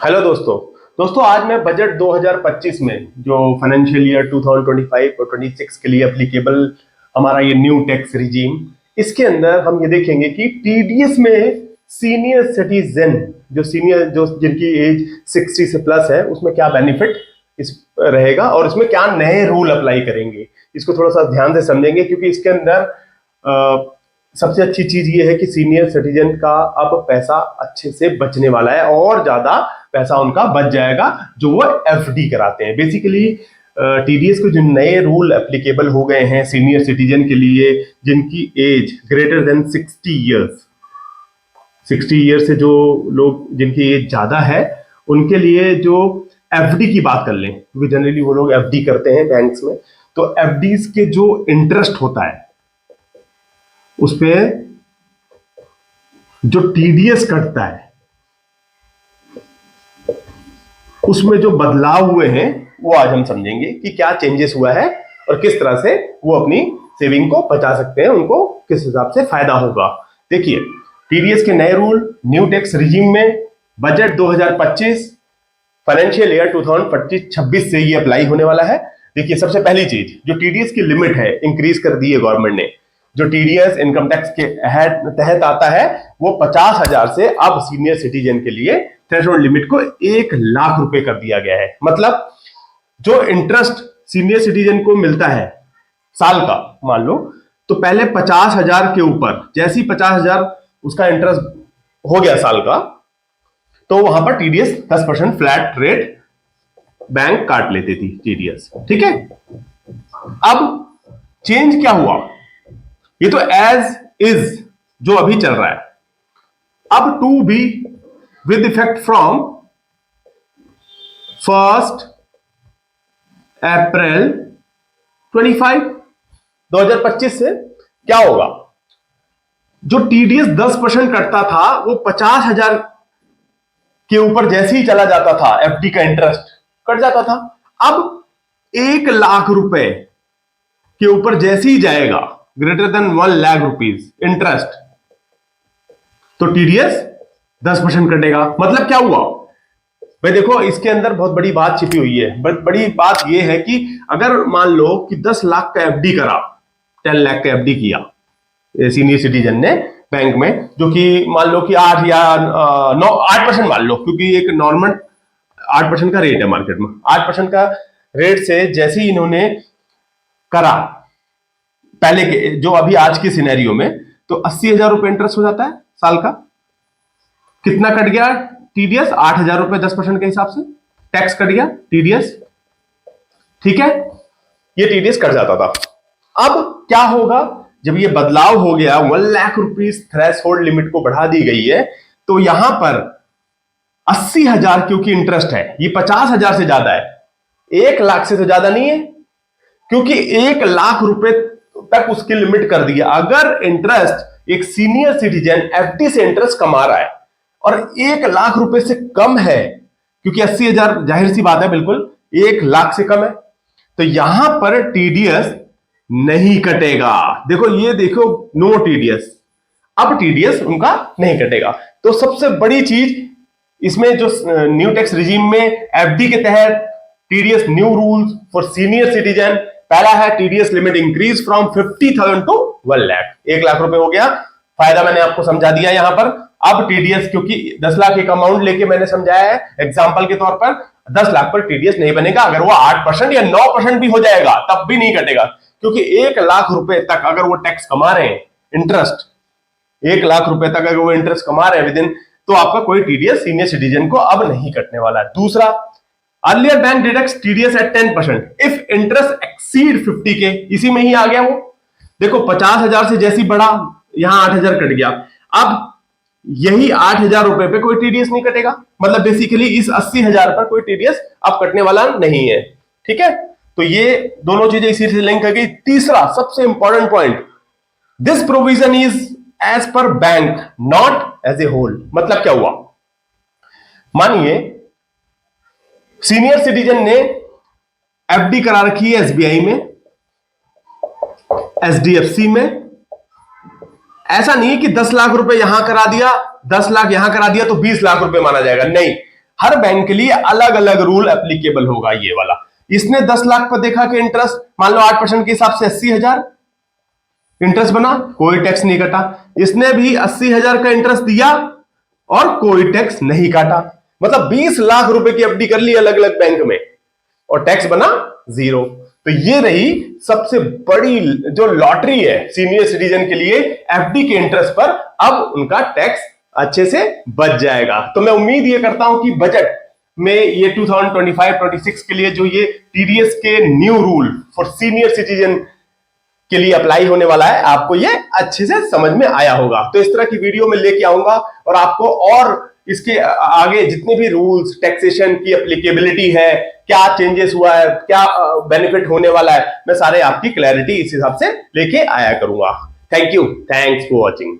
Hello दोस्तों। आज मैं बजट 2025 में जो फाइनेंशियल ईयर 2025 और 26 के लिए एप्लीकेबल हमारा ये न्यू टैक्स रिजीम, इसके अंदर हम ये देखेंगे कि टीडीएस में सीनियर सिटीजन जो जिनकी एज 60 से प्लस है उसमें क्या बेनिफिट इस रहेगा और इसमें क्या नए रूल अप्लाई करेंगे। इसको थोड़ा सा ध्यान से समझेंगे क्योंकि इसके अंदर सबसे अच्छी चीज ये है कि सीनियर सिटीजन का अब पैसा अच्छे से बचने वाला है और ज्यादा पैसा उनका बच जाएगा जो वो एफडी कराते हैं। बेसिकली टीडीएस के जो नए रूल एप्लीकेबल हो गए हैं सीनियर सिटीजन के लिए जिनकी age greater than 60 years, 60 year से जो लोग जिनकी एज ज्यादा है उनके लिए जो एफडी की बात कर लें, क्योंकि जनरली वो लोग एफडी करते हैं बैंक्स में, तो एफडीज के जो इंटरेस्ट होता है उस पे जो टीडीएस कटता है उसमें जो बदलाव हुए हैं वो आज हम समझेंगे कि क्या चेंजेस हुआ है और किस तरह से वो अपनी सेविंग को बचा सकते हैं, उनको किस हिसाब से फायदा होगा। देखिए, टीडीएस के नए रूल न्यू टैक्स रिजीम में बजट 2025 फाइनेंशियल ईयर 2025-26 से ये अप्लाई होने वाला है। देखिए, सबसे पहली चीज जो टीडीएस की लिमिट है इंक्रीज कर दी है गवर्नमेंट ने। जो टीडीएस इनकम टैक्स के तहत आता है वो 50,000 से अब सीनियर सिटीजन के लिए थ्रेशोल्ड लिमिट को 1,00,000 रुपए कर दिया गया है। मतलब जो इंटरेस्ट सीनियर सिटीजन को मिलता है साल का, मान लो तो पहले 50,000 के ऊपर जैसे ही 50,000 उसका इंटरेस्ट हो गया साल का, तो वहां पर टीडीएस 10% फ्लैट रेट बैंक काट लेती थी टीडीएस। ठीक है, अब चेंज क्या हुआ? ये तो एज इज जो अभी चल रहा है, अब to be with effect from 1 April 2025 से क्या होगा? जो टीडीएस 10% कटता था वो 50,000 के ऊपर जैसे ही चला जाता था एफडी का इंटरेस्ट कट जाता था। अब 1,00,000 रुपए के ऊपर जैसे ही जाएगा ग्रेटर देन 1,00,000 रुपीज इंटरेस्ट, तो टीडीएस 10% कटेगा। मतलब क्या हुआ भाई? देखो, इसके अंदर बहुत बड़ी बात छिपी हुई है। बड़ी बात यह है कि अगर मान लो कि 10 लाख का एफडी करा, 10 लाख का एफडी किया सीनियर सिटीजन ने बैंक में, जो कि मान लो कि 8 या 8% मान लो, क्योंकि एक नॉर्मल 8% का रेट है मार्केट में। 8% का रेट से जैसे ही इन्होंने करा पहले के, जो अभी आज के सिनेरियो में, तो 80,000 रुपए इंटरेस्ट हो जाता है साल का। कितना कट गया टीडीएस? 8,000 रुपए 10% के हिसाब से टैक्स कट गया टीडीएस। ठीक है, ये टीडीएस कट जाता था। अब क्या होगा जब ये बदलाव हो गया, 1,00,000 रुपीज थ्रेशोल्ड लिमिट को बढ़ा दी गई है, तो यहां पर 80,000 क्योंकि इंटरेस्ट है, ये 50,000 से ज्यादा है, 1,00,000 से तो ज्यादा नहीं है, क्योंकि 1,00,000 रुपए तक उसकी लिमिट कर दिया। अगर इंटरेस्ट एक सीनियर सिटीजन एफडी से इंटरेस्ट कमा रहा है और 1,00,000 रुपए से कम है, क्योंकि 80,000 जाहिर सी बात है बिल्कुल 1,00,000 से कम है, तो यहां पर टीडीएस नहीं कटेगा। देखो, ये देखो, नो टीडीएस, अब टीडीएस उनका नहीं कटेगा। तो सबसे बड़ी चीज इसमें जो न्यू टैक्स रिजीम में एफडी के तहत TDS new rules for senior citizen, पहला है TDS limit increase from 50,000 to 1,00,000, 1,00,000 रुपए हो गया। फायदा मैंने आपको समझा दिया यहां पर। अब टीडीएस, क्योंकि 10 लाख एक अमाउंट लेके मैंने समझाया है एग्जांपल के तौर पर, 10 लाख पर टीडीएस नहीं बनेगा। अगर वो 8% या 9% भी हो जाएगा तब भी नहीं कटेगा, क्योंकि 1,00,000 रुपए तक अगर वो टैक्स कमा रहे हैं, इंटरेस्ट 1,00,000 रुपए तक अगर वो इंटरेस्ट कमा रहे हैं विद इन, तो आपका कोई टीडीएस सीनियर सिटीजन को अब नहीं कटने वाला है। दूसरा, earlier bank deducts TDS at 10% if interest exceed 50K, इसी में ही आ गया वो। देखो, 50,000 से जैसी बढ़ा, यहां 8,000 कट गया, अब यही 8,000 रुपए पे कोई टीडीएस नहीं कटेगा। मतलब बेसिकली इस 80,000 पर कोई टीडीएस अब कटने वाला नहीं है। ठीक है, तो ये दोनों चीजें इसी से लिंक कर गई। तीसरा सबसे important point, this provision is as per bank not as a whole. मतलब क्या हुआ? मानिए सीनियर सिटीजन ने एफडी करा रखी है एसबीआई में, एचडीएफसी में। ऐसा नहीं कि 10 लाख रुपए यहां करा दिया, 10 लाख यहां करा दिया तो 20 लाख रुपए माना जाएगा, नहीं। हर बैंक के लिए अलग अलग रूल एप्लीकेबल होगा ये वाला। इसने 10 लाख पर देखा कि इंटरेस्ट मान लो 8% के हिसाब से 80,000 इंटरेस्ट बना, कोई टैक्स नहीं कटा। इसने भी 80,000 का इंटरेस्ट दिया और कोई टैक्स नहीं काटा। मतलब 20 लाख रुपए की एफडी कर ली अलग अलग बैंक में और टैक्स बना 0। तो ये रही सबसे बड़ी जो लॉटरी है सीनियर सिटीजन के लिए, एफडी के इंटरेस्ट पर अब उनका टैक्स अच्छे से बच जाएगा। तो मैं उम्मीद ये करता हूं कि बजट में ये 2025-26 के लिए जो ये टीडीएस के new rule for senior citizen के लिए अप्लाई होने वाला है, आपको ये अच्छे से समझ में आया होगा। तो इस तरह की वीडियो में लेके आऊंगा और आपको और इसके आगे जितने भी रूल्स, टैक्सेशन की एप्लीकेबिलिटी है, क्या चेंजेस हुआ है, क्या बेनिफिट होने वाला है, मैं सारे आपकी क्लैरिटी इस हिसाब से लेके आया करूंगा। Thank you, thanks for watching.